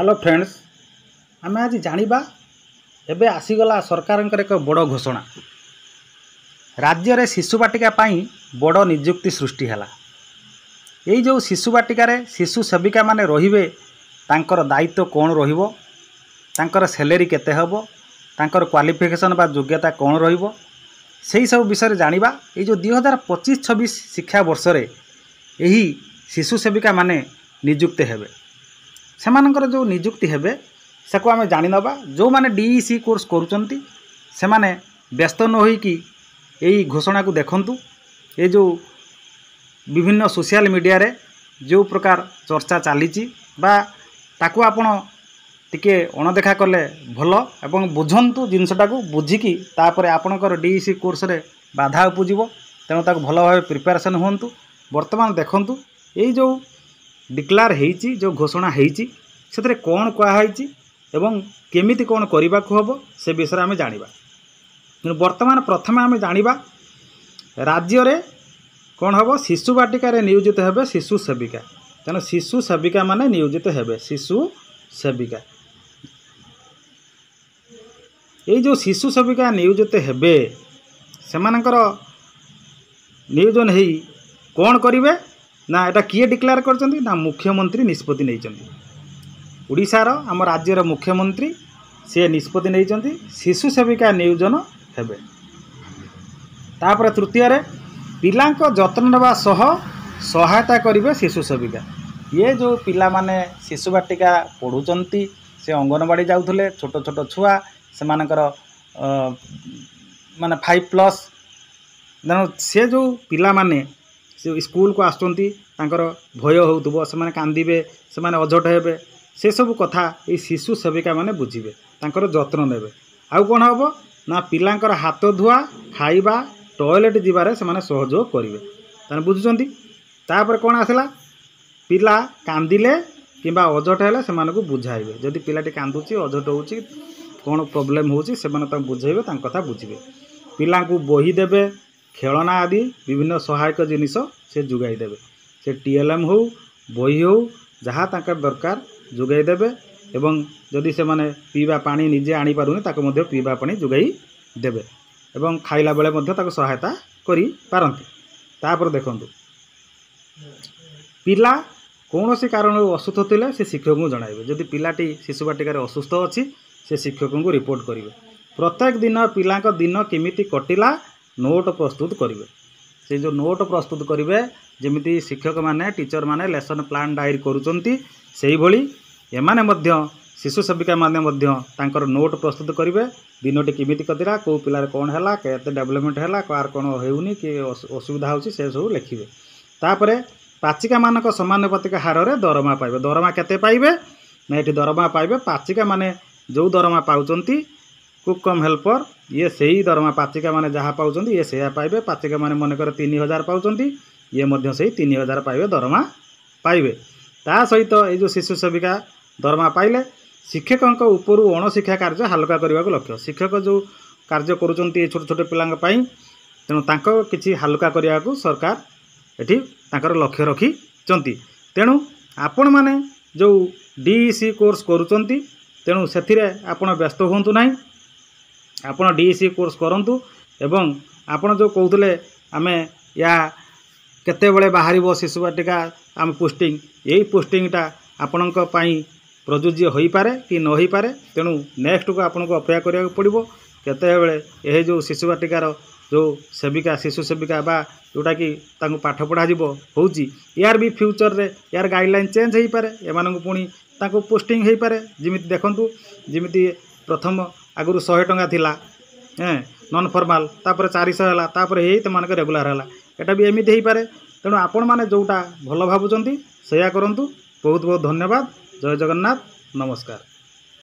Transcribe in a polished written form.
Hello friends, आम आज जानिबा एबे आसीगला सरकारंकर एक बड़ घोषणा। राज्य रे शिशु बाटिका पाई बड़ नियुक्ति सृष्टि हैला। यही जो शिशु बाटिका शिशु सेविका माने रहिबे, तांकर दायित्व कौन रहिबो, तांकर सैलरी केते हबो, तांकर क्वालिफिकेशन बा योग्यता कौन रहिबो, सेही सब विषय जानिबा। ये जो 2025-26 शिक्षा वर्ष रे यही शिशु सेविका माने नियुक्त हेबे। सेमानकर जो नियुक्ति हेबे सेको आमे जानि नबा। जो माने डीईसी कोर्स करूचंती से माने व्यस्त न होई कि एही घोषणा को देखंतु। ये जो विभिन्न सोशल मीडिया रे जो प्रकार चर्चा चलीची बा ताकू आपण टिके अणदेखा कले भल एवं बुझंतु जिनसटा को बुझिकी तापर आपणकर डीईसी कोर्स रे बाधा उपजिवो। तेणु ताकू भल भाव प्रिपरेशन होंतु। वर्तमान देखंतु एही जो डिक्लेयर हेइची, जो घोषणा हेइची सेतरे कोन कहाइची एवं केमिति कोन करिबाकू हबो से विषय आमे जानिबा। वर्तमान प्रथमे आमे जानिबा राज्य रे कोन हबो, शिशु बाटिका रे नियोजित हेबे शिशु सेविका। तेणु शिशु सेविका माने नियोजित हेबे शिशु सेविका। एई जो शिशु सेविका नियोजित हेबे सेमानकर नियोजन हेई कोन करिवे ना एटा किए डिक्लेयर करचंती ना मुख्यमंत्री निष्पत्ति नैचंती। ओडिशार आम राज्यर मुख्यमंत्री से निष्पत्ति नैचंती शिशु सेविका नियोजन हेबे। तापर तृतीय रे पिलांको जत्न नेबा सह सहायता करिवे शिशु सेविका। ये जो पिला माने शिशु बाटिका पढ़ुचंती, से अंगनवाड़ी जाउथले, छोट छोट छुआ से मानकर माने 5+ से जो पिला माने से स्कूल को आसुचंती, तांकर भय होउतबो, से माने कांदिबे, से माने अझट हेबे, से सब कथा ये शिशु सेविका माने बुझिबे, तांकर जत्न नेबे। आउ कोन हबो ना पिलांकर हाथ धुआ, खाइबा, टॉयलेट जिबारे से माने सहयोग करिवे। ताने बुझुचंती। तापर कोन आसला, पिला कांदिले किंबा अझट हेले से माने को बुझाइबे। जदि पिलाटी कांदुची, अझट होउची, कोन प्रॉब्लम होउची से माने तां बुझाइबे, तां कथा बुझिबे। पिलांकु बही देबे, खेलना आदि विभिन्न सहायक जिनिस से जुगाई देबे। से टीएलएम हो, बही हो, जहाँ तांकर दरकार जुगाई देबे। एवं जदि से माने पीवा पानी निजे आनी पारुनी ताको मध्य पीवा पानी जुगाई देबे एवं खाइला बेले मध्य ताको सहायता करि पारंती। तापर देखंतु पिला कौनसी कारण असुस्थ थिले से शिक्षक को जणाइबे। जदि पिलाटी शिशु बाटिका रे असुस्थ अछि से शिक्षक को रिपोर्ट करिवे। प्रत्येक दिन पिलांक दिन केमिति कटिला नोट प्रस्तुत करिवे। से जो नोट प्रस्तुत करिवे जेमिति शिक्षक माने, टीचर माने लेसन प्लान डायरी करूचंती, सेही भली एमाने मध्य शिशु सेविका माने मध्य तांकर नोट प्रस्तुत करिवे। दिनटी केमिति कटिला, को पिलार कोन हैला, केते डेवलपमेंट हैला, कार कोन हेउनी कि असुविधा होउची से सब लिखिवे। तापरे पाचिका मानक समानुपातिक हार रे दरमा पाइबे। दरमा केते पाइबे ना एठी दरमा पाइबे पाचिका माने जो दरमा पाउचंती, कुक कम हेल्पर ये सही दरमा पाचिका माने जहाँ पाउचंती ये सेया पाइबे। पाचिका माने मनकर 3000 पाउचंती, ये मध्य सही 3000 पाइबे, दरमा पाइबे। ता सहित ये जो शिशु सेविका दरमा पाइले शिक्षक उपरू अणशिक्षा कार्य हालका करने को लक्ष्य। शिक्षक जो कार्य करुचंती छोट छोट पिलांक पई, तेणु तांको किछि हालका करने को सरकार एठी तांकर लक्ष्य रखिचंती। तेणु आपण माने जो डीईसी कोर्स करुचंती, तेणु सेथिरे आपण व्यस्त होंतु नाही। आपण डीईसी कोर्स करंतु एवं आपण जो कहउतले आमे या केते बेले बाहरिबो शिशु बाटिका आम पोस्टिंग, यही पोस्टिंगटा आपणक पई प्रयोज्य होई पारे कि न होई पारे। तेणु नेक्स्ट को आपनको अपेक्षा करिया पड़िबो। केते बेले एहे जो शिशु बाटिकार जो सेविका, शिशु सेविका बा जोटा कि तांको पाठ पढ़ा जिवो होउची, यार भी फ्यूचर रे यार गाइडलाइन चेंज होई पारे। एमाननको पुणी तांको पोस्टिंग होई पारे। जिमिति देखंतु, जिमिति प्रथम आगुरु 100 टंका थिला नॉन फॉर्मल, तापर 400 हैला, तापर हेई त मानक रेगुलर हैला। एटा भी एमिति हेई पारे। तेणु आपण माने जोटा भल भाबुचंती सेया करंतु। बहुत बहुत धन्यवाद। जय जगन्नाथ, नमस्कार।